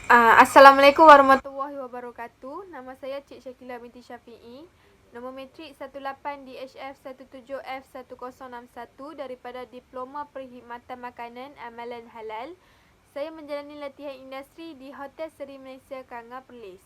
Assalamualaikum warahmatullahi wabarakatuh. Nama saya Cik Syakila binti Syafi'i. Nombor matrik 18DHF 17F1061 daripada Diploma Perkhidmatan Makanan Amalan Halal. Saya menjalani latihan industri di Hotel Seri Malaysia Kanga Perlis.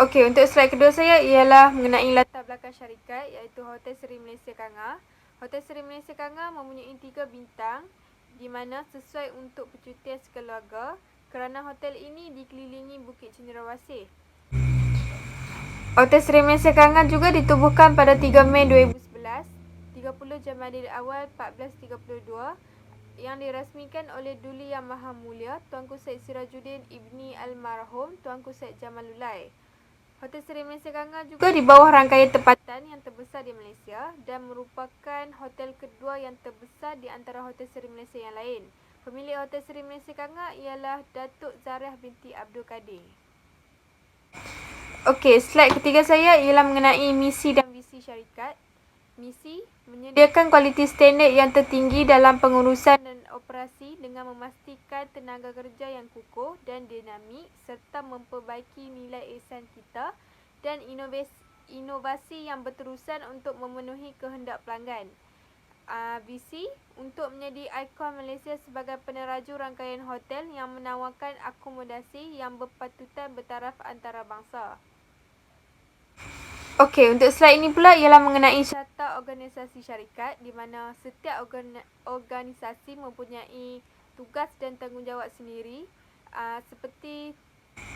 Okey, untuk slide kedua saya ialah mengenai latar belakang syarikat iaitu Hotel Seri Malaysia Kanga. Hotel Seri Malaysia Kanga mempunyai 3 bintang di mana sesuai untuk percutian sekeluarga kerana hotel ini dikelilingi Bukit Cenderawasih. Hotel Seri Malaysia Kanga juga ditubuhkan pada 3 Mei 2011, 30 Jamadil Awal 1432 yang dirasmikan oleh Duli Yang Maha Mulia Tuanku Syed Sirajuddin Ibni Almarhum Tuanku Syed Jamalulai. Hotel Seri Malaysia Kanga juga di bawah rangkaian tempatan yang terbesar di Malaysia dan merupakan hotel kedua yang terbesar di antara hotel Seri Malaysia yang lain. Pemilik Hotel Seri Malaysia Kanga ialah Datuk Zariah binti Abdul Kadir. Okey, slide ketiga saya ialah mengenai misi dan visi syarikat. Misi, menyediakan kualiti standard yang tertinggi dalam pengurusan dan operasi dengan memastikan tenaga kerja yang kukuh dan dinamik serta memperbaiki nilai ihsan kita dan inovasi yang berterusan untuk memenuhi kehendak pelanggan. Visi, untuk menjadi ikon Malaysia sebagai peneraju rangkaian hotel yang menawarkan akomodasi yang berpatutan bertaraf antarabangsa. Okey, untuk slide ini pula ialah mengenai syarta organisasi syarikat di mana setiap organisasi mempunyai tugas dan tanggungjawab sendiri seperti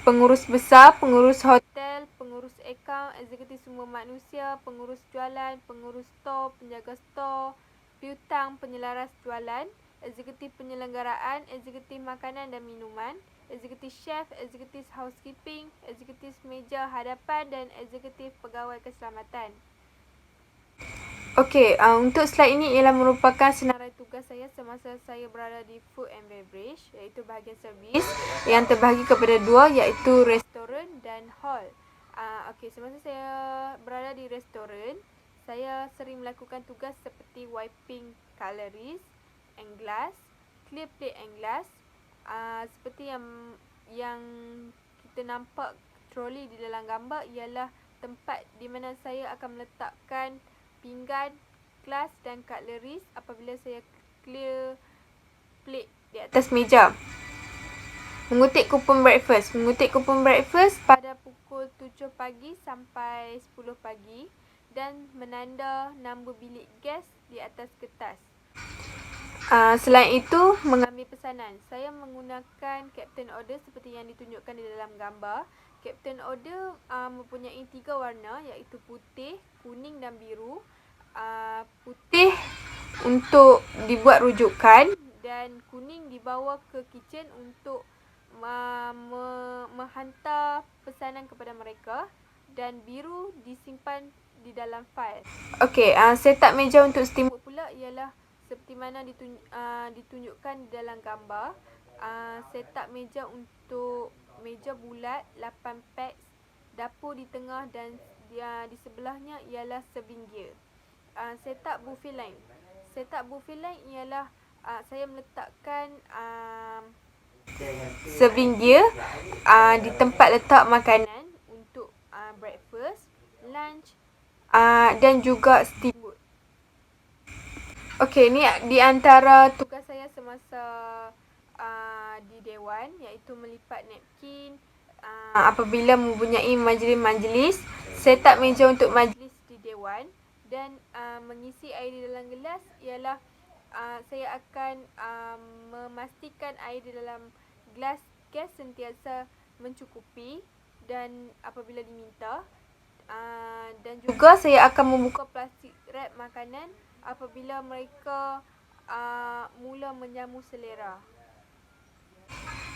pengurus besar, pengurus hotel, pengurus akaun, eksekutif sumber manusia, pengurus jualan, pengurus store, penjaga store, piutang, penyelaras jualan, eksekutif penyelenggaraan, eksekutif makanan dan minuman, eksekutif chef, eksekutif housekeeping, eksekutif meja hadapan dan eksekutif pegawai keselamatan. Okey, untuk slide ini ialah merupakan senarai tugas saya semasa saya berada di Food and Beverage iaitu bahagian servis yang terbahagi kepada dua iaitu restoran dan hall. Okey, semasa saya berada di restoran, saya sering melakukan tugas seperti wiping cutleries and glass, clear plate and glass. Seperti yang kita nampak troli di dalam gambar ialah tempat di mana saya akan meletakkan pinggan, gelas dan cutleries apabila saya clear plate di atas meja. Mengutip kupon breakfast pada pukul 7 pagi sampai 10 pagi dan menanda nombor bilik gas di atas kertas. Selain itu, mengambil pesanan. Saya menggunakan Captain Order seperti yang ditunjukkan di dalam gambar. Captain Order mempunyai 3 warna iaitu putih, kuning dan biru. Putih untuk dibuat rujukan dan kuning dibawa ke kitchen untuk menghantar pesanan kepada mereka dan biru disimpan di dalam fail. Okey, setup meja untuk steamboat pula ialah seperti mana ditunjukkan di dalam gambar. Setup meja untuk meja bulat 8 pex, dapur di tengah dan di sebelahnya ialah serving gear. Setup buffet line. Setup buffet line ialah saya meletakkan serving gear di tempat letak makanan untuk breakfast, lunch dan juga steamboat. Okey, ni di antara tugas saya semasa di Dewan iaitu melipat napkin apabila mempunyai majlis-majlis, setup meja untuk majlis di Dewan dan mengisi air di dalam gelas ialah saya akan memastikan air di dalam gelas gas sentiasa mencukupi dan apabila diminta dan juga saya akan membuka plastik wrap makanan apabila mereka mula menjamu selera.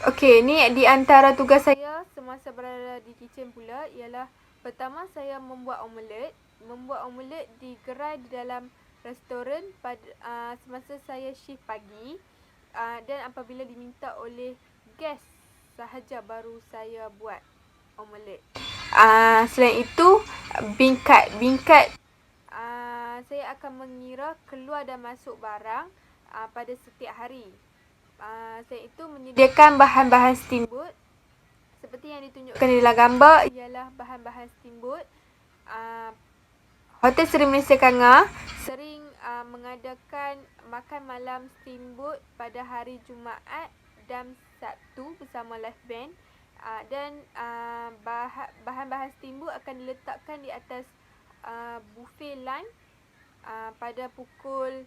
Okey, ni di antara tugas saya semasa berada di kitchen pula ialah pertama saya membuat omelet. Membuat omelet di gerai di dalam restoran pada semasa saya shift pagi dan apabila diminta oleh guest sahaja baru saya buat omelet. Selain itu, bingkat saya akan mengira keluar dan masuk barang pada setiap hari. iaitu menyediakan bahan-bahan steamboat. Seperti yang ditunjukkan di dalam gambar ialah bahan-bahan steamboat. Hotel Seri Malaysia Kanga sering mengadakan makan malam steamboat pada hari Jumaat dan Sabtu bersama live band. Dan bahan-bahan steamboat akan diletakkan di atas buffet lunch pada pukul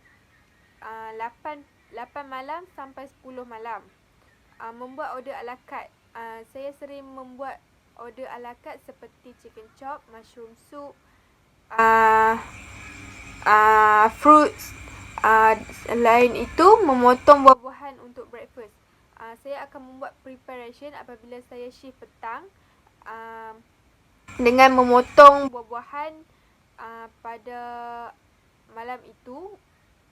8 malam sampai 10 malam. Membuat order ala carte. Saya sering membuat order ala carte seperti chicken chop, mushroom soup, fruits. Selain itu, memotong buah-buahan untuk breakfast. Saya akan membuat preparation apabila saya shift petang dengan memotong buah-buahan pada malam itu,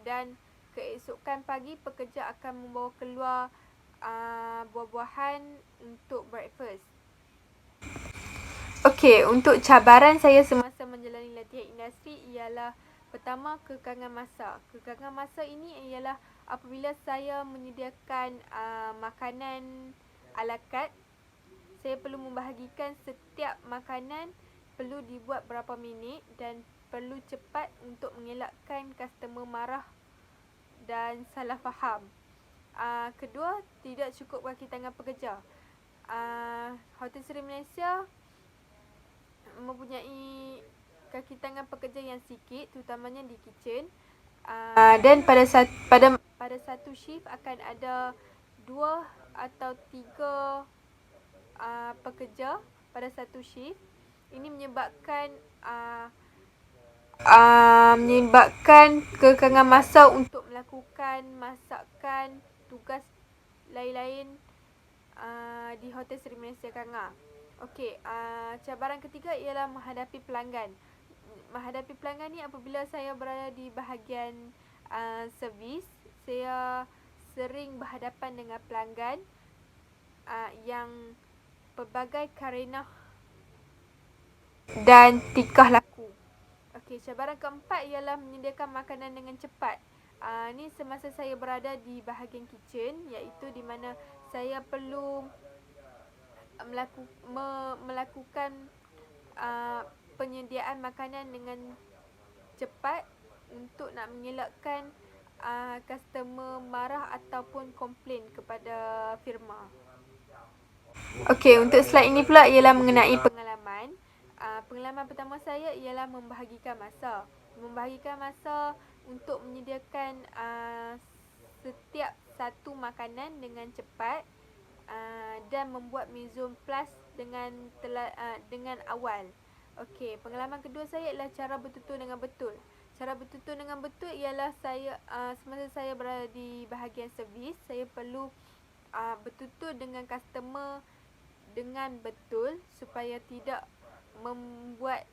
dan keesokan pagi pekerja akan membawa keluar buah-buahan untuk breakfast. Okey, untuk cabaran saya semasa menjalani latihan industri ialah pertama, kekangan masa. Kekangan masa ini ialah apabila saya menyediakan makanan ala carte, saya perlu membahagikan setiap makanan perlu dibuat berapa minit dan perlu cepat untuk mengelakkan customer marah dan salah faham. Kedua, tidak cukup kaki tangan pekerja. Hotel Seri Malaysia mempunyai kaki tangan pekerja yang sikit, terutamanya di kitchen. Dan pada satu shift akan ada 2 atau 3 pekerja pada satu shift. Ini menyebabkan kekangan masa untuk melakukan masakan, tugas lain-lain di Hotel Seri Malaysia Kanga. Okey, cabaran ketiga ialah menghadapi pelanggan. Menghadapi pelanggan ni apabila saya berada di bahagian servis, saya sering berhadapan dengan pelanggan yang pelbagai karenah dan tingkah laku. Okey, cabaran keempat ialah menyediakan makanan dengan cepat. Ni semasa saya berada di bahagian kitchen, iaitu di mana saya perlu melakukan penyediaan makanan dengan cepat untuk nak mengelakkan customer marah ataupun komplain kepada firma. Okey, untuk slide ini pula ialah mengenai pengalaman. Pengalaman pertama saya ialah membahagikan masa. Membahagikan masa untuk menyediakan setiap satu makanan dengan cepat dan membuat mise plus dengan awal. Okey, pengalaman kedua saya ialah cara bertutur dengan betul. Cara bertutur dengan betul ialah saya semasa saya berada di bahagian servis, saya perlu bertutur dengan customer dengan betul supaya tidak membuat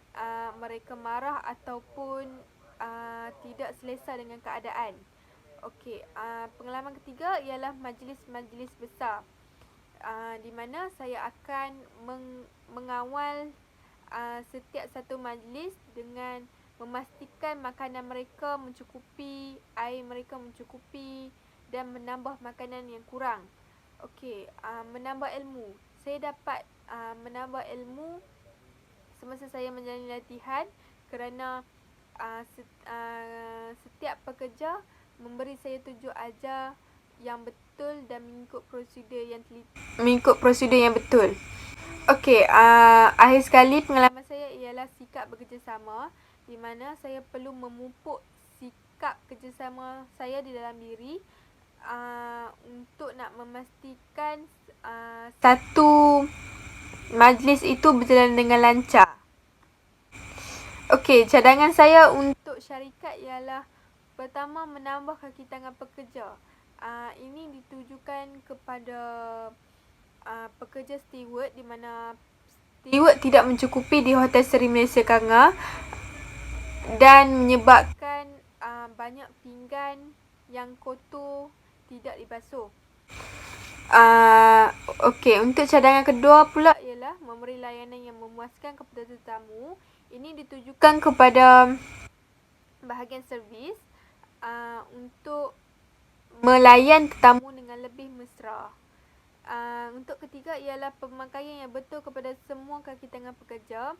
mereka marah ataupun tidak selesa dengan keadaan. Okey, pengalaman ketiga ialah majlis-majlis besar, di mana saya akan mengawal setiap satu majlis dengan memastikan makanan mereka mencukupi, air mereka mencukupi dan menambah makanan yang kurang. Okey, menambah ilmu. Saya dapat menambah ilmu semasa saya menjalani latihan kerana setiap pekerja memberi saya tunjuk ajar yang betul dan mengikut prosedur yang betul. Okey, akhir sekali pengalaman saya ialah sikap bekerjasama, di mana saya perlu memupuk sikap kerjasama saya di dalam diri untuk nak memastikan satu majlis itu berjalan dengan lancar. Okey, cadangan saya untuk syarikat ialah pertama, menambah kaki tangan pekerja. Ini ditujukan kepada pekerja steward, di mana steward tidak mencukupi di Hotel Seri Malaysia Kanga dan menyebabkan banyak pinggan yang kotor tidak dibasuh. Okey, untuk cadangan kedua pula ialah memberi layanan yang memuaskan kepada tetamu. Ini ditujukan kepada bahagian servis untuk melayan tetamu dengan lebih mesra. Untuk ketiga ialah pemakaian yang betul kepada semua kaki tangan pekerja.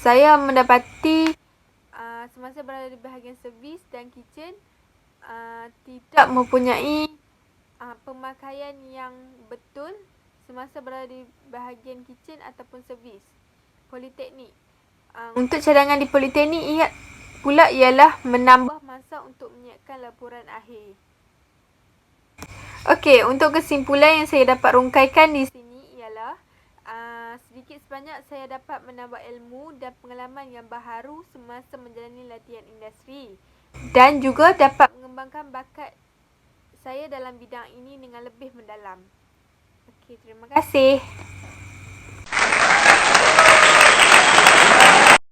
Saya mendapati semasa berada di bahagian servis dan kitchen tidak mempunyai pemakaian yang betul semasa berada di bahagian kitchen ataupun servis politeknik. Untuk cadangan di politeknik pula ialah menambah masa untuk menyiapkan laporan akhir. Okey, untuk kesimpulan yang saya dapat rungkaikan di sini ialah sedikit sebanyak saya dapat menambah ilmu dan pengalaman yang baharu semasa menjalani latihan industri dan juga dapat mengembangkan bakat saya dalam bidang ini dengan lebih mendalam. Okey, terima kasih.